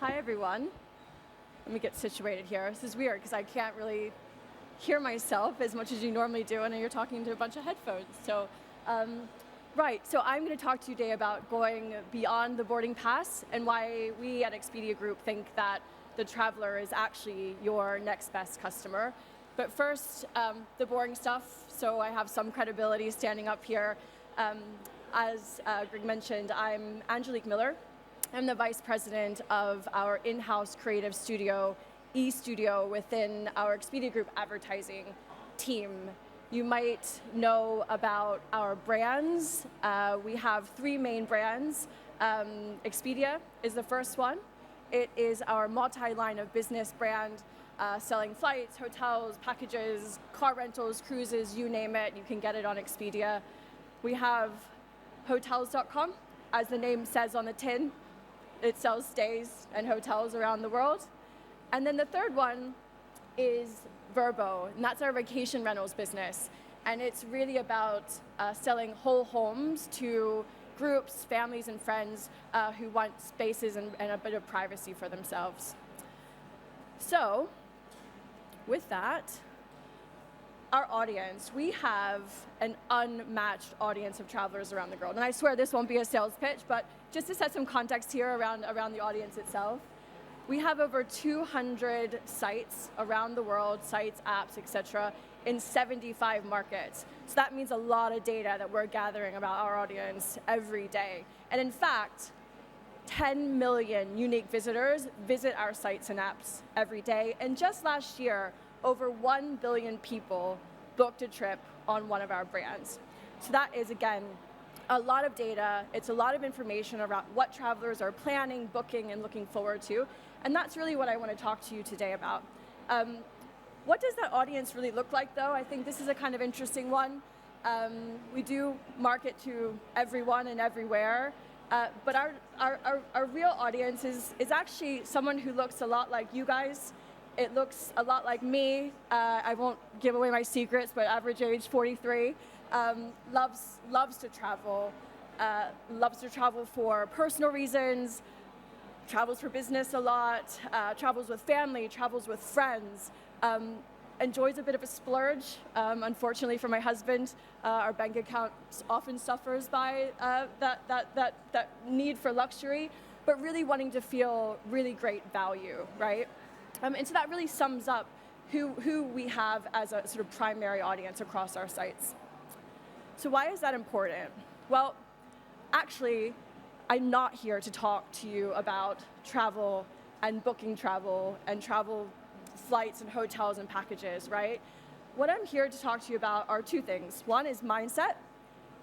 Hi, everyone. Let me get situated here. This is weird because I can't really hear myself as much as you normally do when you're talking to a bunch of headphones. So I'm going to talk to you today about going beyond the boarding pass and why we at Expedia Group think that the traveler is actually your next best customer. But first, the boring stuff. So I have some credibility standing up here. As Greg mentioned, I'm Angelique Miller. I'm the vice president of our in-house creative studio, eStudio, within our Expedia Group advertising team. You might know about our brands. We have three main brands. Expedia is the first one. It is our multi-line of business brand, selling flights, hotels, packages, car rentals, cruises, you name it, you can get it on Expedia. We have hotels.com, as the name says on the tin. It sells stays and hotels around the world. And then the third one is Vrbo, and that's our vacation rentals business. And it's really about selling whole homes to groups, families, and friends who want spaces and a bit of privacy for themselves. So, with that, our audience, we have an unmatched audience of travelers around the world. And I swear this won't be a sales pitch, but just to set some context here around the audience itself, we have over 200 sites around the world, sites, apps, etc., in 75 markets. So that means a lot of data that we're gathering about our audience every day. And in fact, 10 million unique visitors visit our sites and apps every day. And just last year, over 1 billion people booked a trip on one of our brands. So that is, again, a lot of data. It's a lot of information about what travelers are planning, booking, and looking forward to. And that's really what I want to talk to you today about. What does that audience really look like, though? I think this is a kind of interesting one. We do market to everyone and everywhere. But our real audience is actually someone who looks a lot like you guys. It looks a lot like me. I won't give away my secrets, but average age 43. Loves to travel. Loves to travel for personal reasons. Travels for business a lot. Travels with family. Travels with friends. Enjoys a bit of a splurge. Unfortunately for my husband, our bank account often suffers by that need for luxury, but really wanting to feel really great value, right? And so that really sums up who we have as a sort of primary audience across our sites. So why is that important? Well, actually, I'm not here to talk to you about travel and booking travel and travel flights and hotels and packages, right? What I'm here to talk to you about are two things. One is mindset,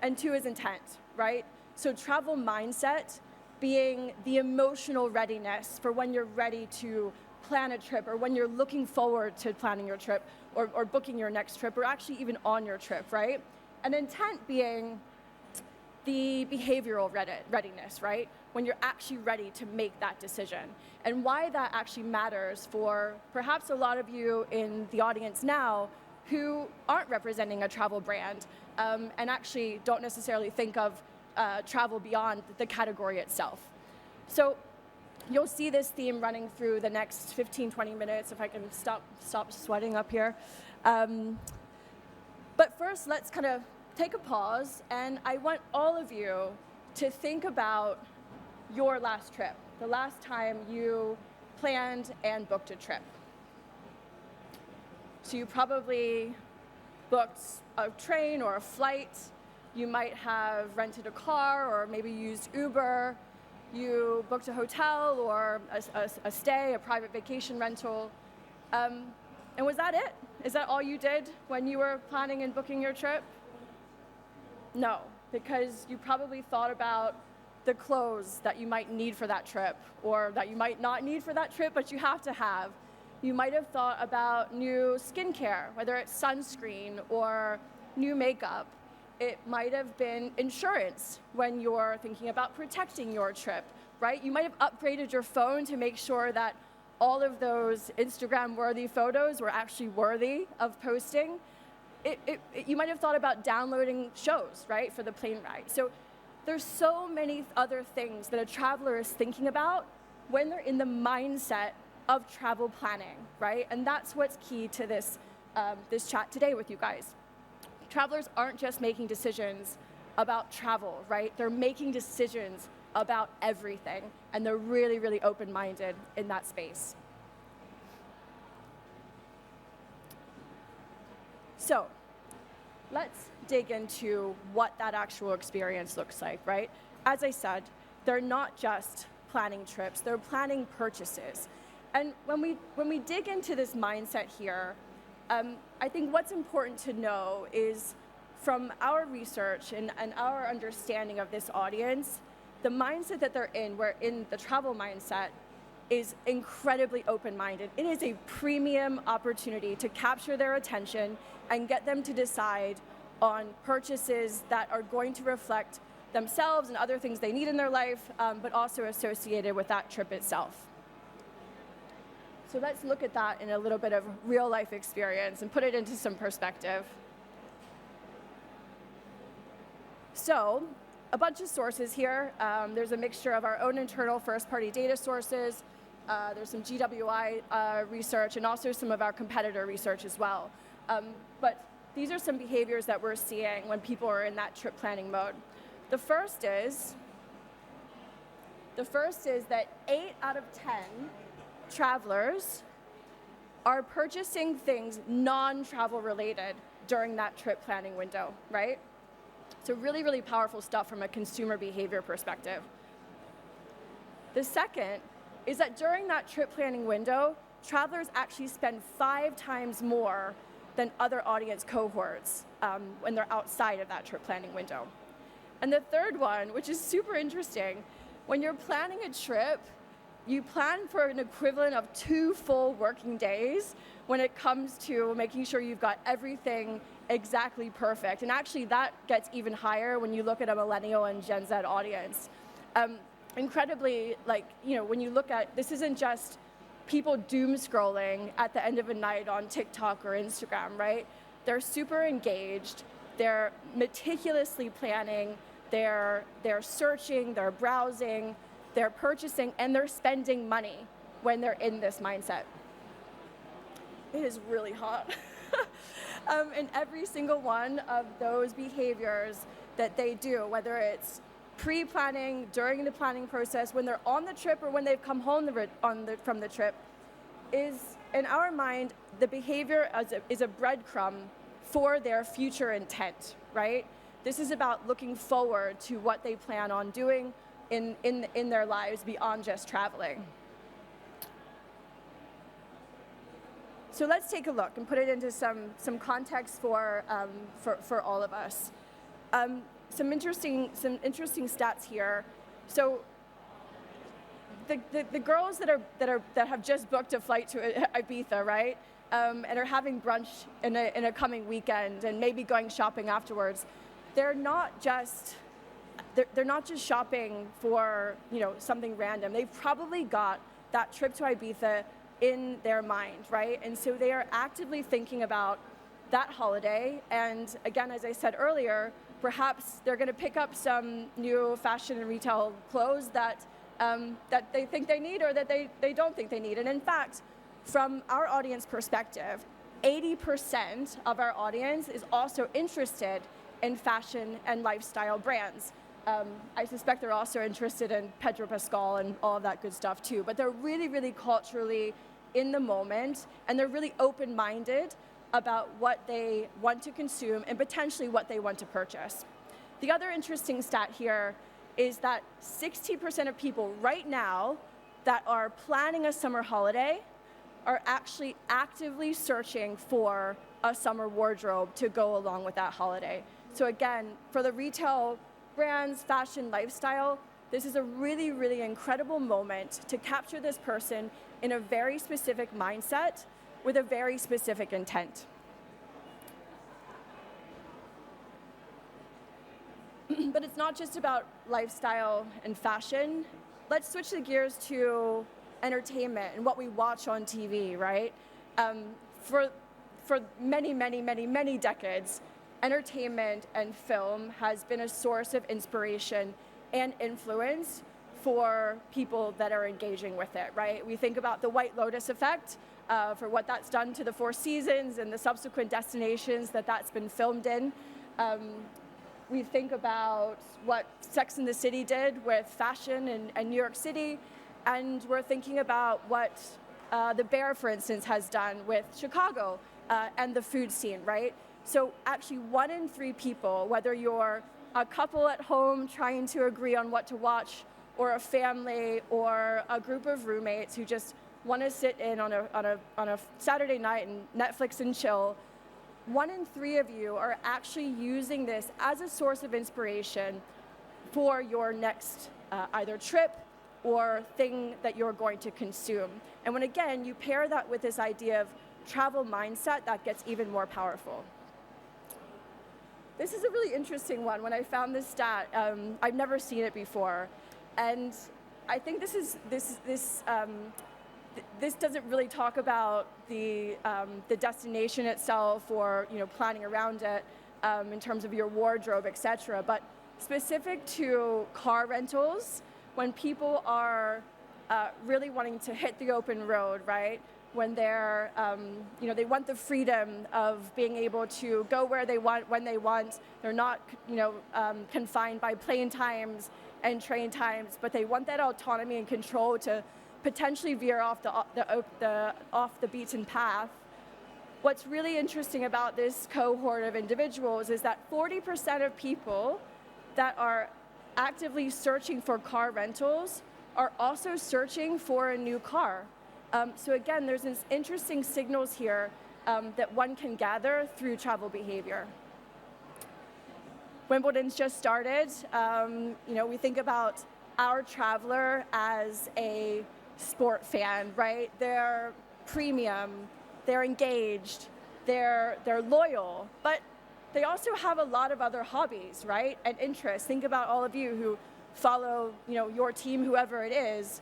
and two is intent, right? So travel mindset being the emotional readiness for when you're ready to plan a trip, or when you're looking forward to planning your trip, or booking your next trip, or actually even on your trip, right? And intent being the behavioral readiness, right? When you're actually ready to make that decision. And why that actually matters for perhaps a lot of you in the audience now who aren't representing a travel brand and actually don't necessarily think of travel beyond the category itself. So you'll see this theme running through the next 15, 20 minutes, if I can stop sweating up here. But first, let's kind of take a pause, and I want all of you to think about your last trip, the last time you planned and booked a trip. So you probably booked a train or a flight. You might have rented a car or maybe used Uber. You booked a hotel or a stay, a private vacation rental. And was that it? Is that all you did when you were planning and booking your trip? No, because you probably thought about the clothes that you might need for that trip, or that you might not need for that trip, but you have to have. You might have thought about new skincare, whether it's sunscreen or new makeup. It might have been insurance when you're thinking about protecting your trip, right? You might have upgraded your phone to make sure that all of those Instagram-worthy photos were actually worthy of posting. You might have thought about downloading shows, right, for the plane ride. So there's so many other things that a traveler is thinking about when they're in the mindset of travel planning, right? And that's what's key to this, this chat today with you guys. Travelers aren't just making decisions about travel, right? They're making decisions about everything, and they're really, really open-minded in that space. So let's dig into what that actual experience looks like, right? As I said, they're not just planning trips, they're planning purchases. And when we dig into this mindset here, I think what's important to know is from our research and our understanding of this audience, the mindset that they're in, we're in the travel mindset, is incredibly open-minded. It is a premium opportunity to capture their attention and get them to decide on purchases that are going to reflect themselves and other things they need in their life, but also associated with that trip itself. So let's look at that in a little bit of real life experience and put it into some perspective. So, a bunch of sources here. There's a mixture of our own internal first-party data sources. There's some GWI research and also some of our competitor research as well. But these are some behaviors that we're seeing when people are in that trip planning mode. The first is that 8 out of 10 travelers are purchasing things non-travel related during that trip planning window, right? So really, really powerful stuff from a consumer behavior perspective. The second is that during that trip planning window, travelers actually spend 5 times more than other audience cohorts when they're outside of that trip planning window. And the third one, which is super interesting, when you're planning a trip, you plan for an equivalent of 2 full working days when it comes to making sure you've got everything exactly perfect. And actually that gets even higher when you look at a millennial and Gen Z audience. Incredibly, when you look at, this isn't just people doom scrolling at the end of a night on TikTok or Instagram, right? They're super engaged, they're meticulously planning, they're searching, they're browsing, they're purchasing, and they're spending money when they're in this mindset. It is really hot. And every single one of those behaviors that they do, whether it's pre-planning, during the planning process, when they're on the trip or when they've come home from the trip, is, in our mind, the behavior is a breadcrumb for their future intent, right? This is about looking forward to what they plan on doing in their lives beyond just traveling. So let's take a look and put it into some context for all of us. Some interesting stats here. So the girls that have just booked a flight to Ibiza, right, and are having brunch in a coming weekend and maybe going shopping afterwards, they're not just shopping for something random. They've probably got that trip to Ibiza in their mind, right? And so they are actively thinking about that holiday. And again, as I said earlier, perhaps they're going to pick up some new fashion and retail clothes that they think they need or that they don't think they need. And in fact, from our audience perspective, 80% of our audience is also interested in fashion and lifestyle brands. I suspect they're also interested in Pedro Pascal and all of that good stuff too, but they're really, really culturally in the moment, and they're really open-minded about what they want to consume and potentially what they want to purchase. The other interesting stat here is that 60% of people right now that are planning a summer holiday are actually actively searching for a summer wardrobe to go along with that holiday. So again, for the retail brands, fashion, lifestyle, this is a really, really incredible moment to capture this person in a very specific mindset with a very specific intent. But it's not just about lifestyle and fashion. Let's switch the gears to entertainment and what we watch on TV, right? For many decades, entertainment and film has been a source of inspiration and influence for people that are engaging with it, right? We think about the White Lotus effect for what that's done to the Four Seasons and the subsequent destinations that that's been filmed in. We think about what Sex and the City did with fashion and New York City, and we're thinking about what The Bear, for instance, has done with Chicago and the food scene, right? So actually 1 in 3 people, whether you're a couple at home trying to agree on what to watch, or a family, or a group of roommates who just want to sit in on a Saturday night and Netflix and chill, 1 in 3 of you are actually using this as a source of inspiration for your next either trip or thing that you're going to consume. And when, again, you pair that with this idea of travel mindset, that gets even more powerful. This is a really interesting one. When I found this stat, I've never seen it before. And I think this doesn't really talk about the destination itself or planning around it in terms of your wardrobe, etc. But specific to car rentals, when people are really wanting to hit the open road, right? When they're, they want the freedom of being able to go where they want, when they want. They're not, confined by plane times and train times, but they want that autonomy and control to potentially veer off the beaten path. What's really interesting about this cohort of individuals is that 40% of people that are actively searching for car rentals are also searching for a new car. So again, there's this interesting signals here that one can gather through travel behavior. Wimbledon's just started. We think about our traveler as a sport fan, right? They're premium, they're engaged, they're loyal, but they also have a lot of other hobbies, right? And interests. Think about all of you who follow, your team, whoever it is.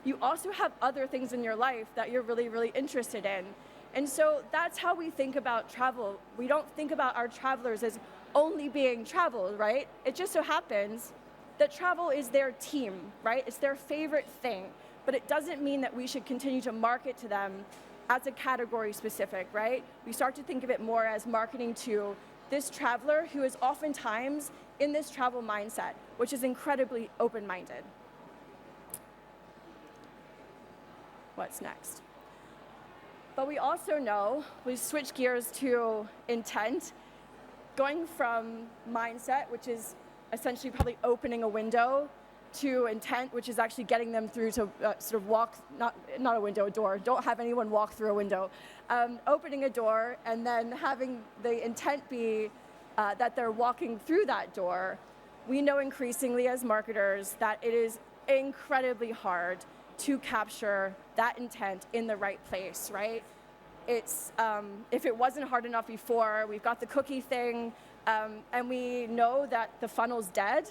You also have other things in your life that you're really, really interested in. And so that's how we think about travel. We don't think about our travelers as only being traveled, right? It just so happens that travel is their team, right? It's their favorite thing. But it doesn't mean that we should continue to market to them as a category specific, right? We start to think of it more as marketing to this traveler who is oftentimes in this travel mindset, which is incredibly open-minded. What's next? But we also know, we switch gears to intent, going from mindset, which is essentially probably opening a window, to intent, which is actually getting them through to sort of walk, not a window, a door. Don't have anyone walk through a window. Opening a door and then having the intent be that they're walking through that door. We know increasingly as marketers that it is incredibly hard to capture that intent in the right place, right? It's, if it wasn't hard enough before, we've got the cookie thing, and we know that the funnel's dead,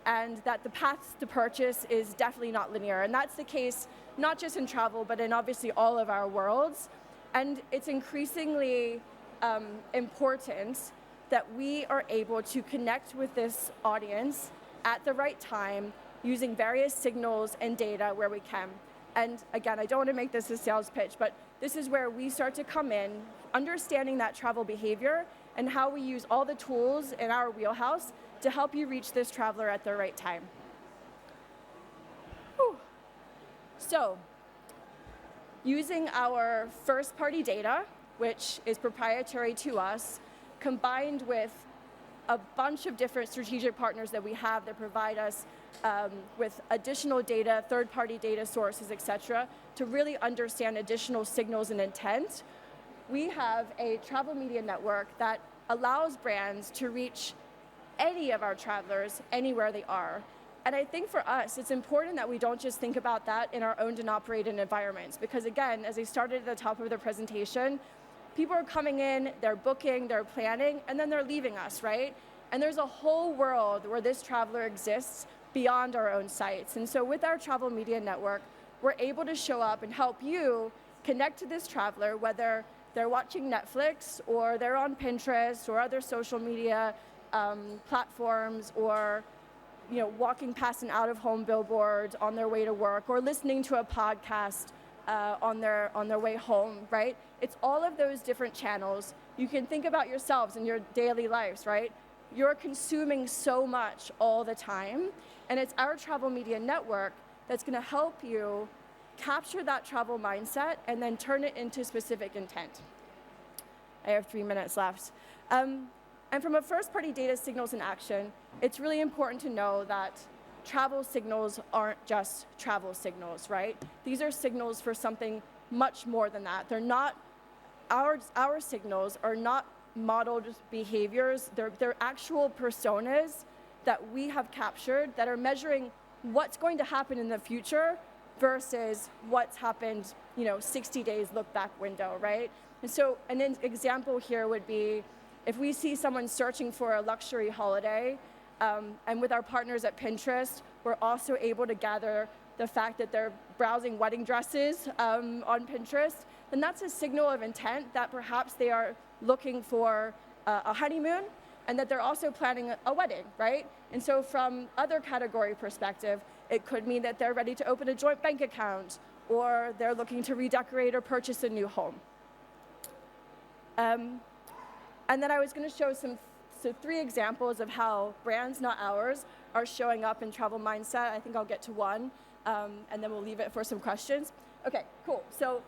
and that the path to purchase is definitely not linear. And that's the case not just in travel, but in obviously all of our worlds. And it's increasingly important that we are able to connect with this audience at the right time using various signals and data where we can. And again, I don't want to make this a sales pitch, but this is where we start to come in, understanding that travel behavior and how we use all the tools in our wheelhouse to help you reach this traveler at the right time. Whew. So, using our first-party data, which is proprietary to us, combined with a bunch of different strategic partners that we have that provide us with additional data, third-party data sources, et cetera, to really understand additional signals and intent, we have a travel media network that allows brands to reach any of our travelers anywhere they are. And I think for us, it's important that we don't just think about that in our owned and operated environments, because again, as I started at the top of the presentation, people are coming in, they're booking, they're planning, and then they're leaving us, right? And there's a whole world where this traveler exists beyond our own sites. And so with our travel media network, we're able to show up and help you connect to this traveler, whether they're watching Netflix or they're on Pinterest or other social media platforms, or walking past an out-of-home billboard on their way to work, or listening to a podcast on their way home, right? It's all of those different channels. You can think about yourselves in your daily lives, right? You're consuming so much all the time, and it's our travel media network that's going to help you capture that travel mindset and then turn it into specific intent. I have 3 minutes left. And from a first-party data signals in action, it's really important to know that travel signals aren't just travel signals, right? These are signals for something much more than that. They're not, our signals are not modeled behaviors. They're actual personas that we have captured that are measuring what's going to happen in the future versus what's happened, 60 days look back window, right? And so an example here would be if we see someone searching for a luxury holiday, and with our partners at Pinterest, we're also able to gather the fact that they're browsing wedding dresses on Pinterest, then that's a signal of intent that perhaps they are looking for a honeymoon and that they're also planning a wedding, right? And so from other category perspective, it could mean that they're ready to open a joint bank account or they're looking to redecorate or purchase a new home. And then I was going to show three examples of how brands, not ours, are showing up in travel mindset. I think I'll get to one, and then we'll leave it for some questions. Okay, cool. So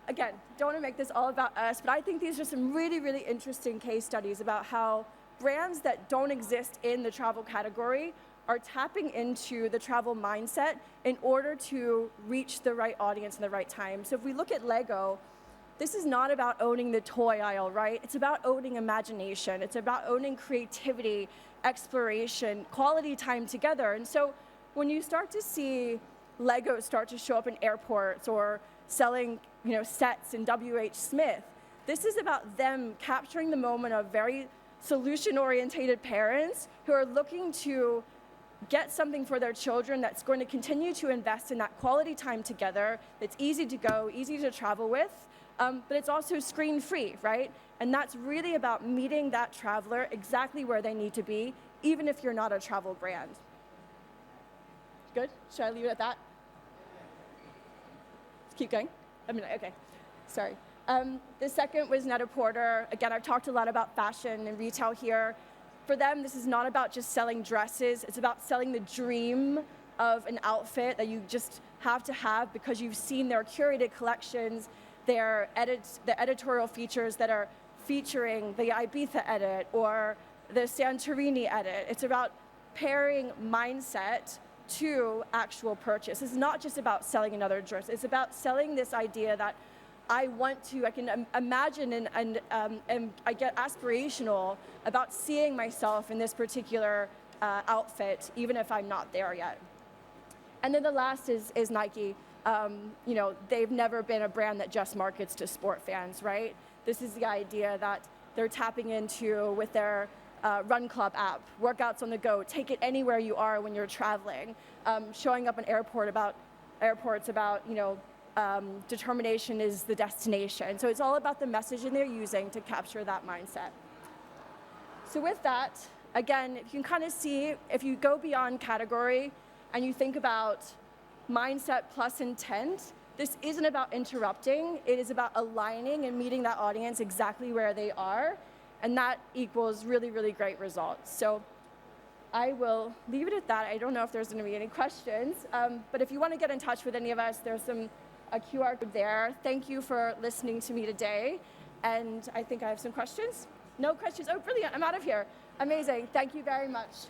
again, don't want to make this all about us, but I think these are some really, really interesting case studies about how brands that don't exist in the travel category are tapping into the travel mindset in order to reach the right audience in the right time. So if we look at Lego, this is not about owning the toy aisle, right? It's about owning imagination. It's about owning creativity, exploration, quality time together. And so when you start to see Lego start to show up in airports or selling, sets in WH Smith, this is about them capturing the moment of very solution-oriented parents who are looking to get something for their children that's going to continue to invest in that quality time together, that's easy to go, easy to travel with, but it's also screen-free, right? And that's really about meeting that traveler exactly where they need to be, even if you're not a travel brand. Good? Should I leave it at that? Let's keep going. Okay, sorry. The second was Net-a-Porter. Again, I've talked a lot about fashion and retail here. For them, this is not about just selling dresses. It's about selling the dream of an outfit that you just have to have because you've seen their curated collections, the editorial features that are featuring the Ibiza edit or the Santorini edit. It's about pairing mindset to actual purchase. It's not just about selling another dress. It's about selling this idea that I can imagine and I get aspirational about seeing myself in this particular outfit, even if I'm not there yet. And then the last is Nike. They've never been a brand that just markets to sport fans, right? This is the idea that they're tapping into with their Run Club app, workouts on the go, take it anywhere you are when you're traveling, showing up in airports about determination is the destination. So it's all about the messaging they're using to capture that mindset. So with that, again, you can kind of see, if you go beyond category and you think about mindset plus intent, this isn't about interrupting. It is about aligning and meeting that audience exactly where they are, and that equals really, really great results. So I will leave it at that. I don't know if there's going to be any questions, but if you want to get in touch with any of us, there's a QR code there. Thank you for listening to me today, and I think I have some questions. No questions? Oh, brilliant. I'm out of here. Amazing. Thank you very much.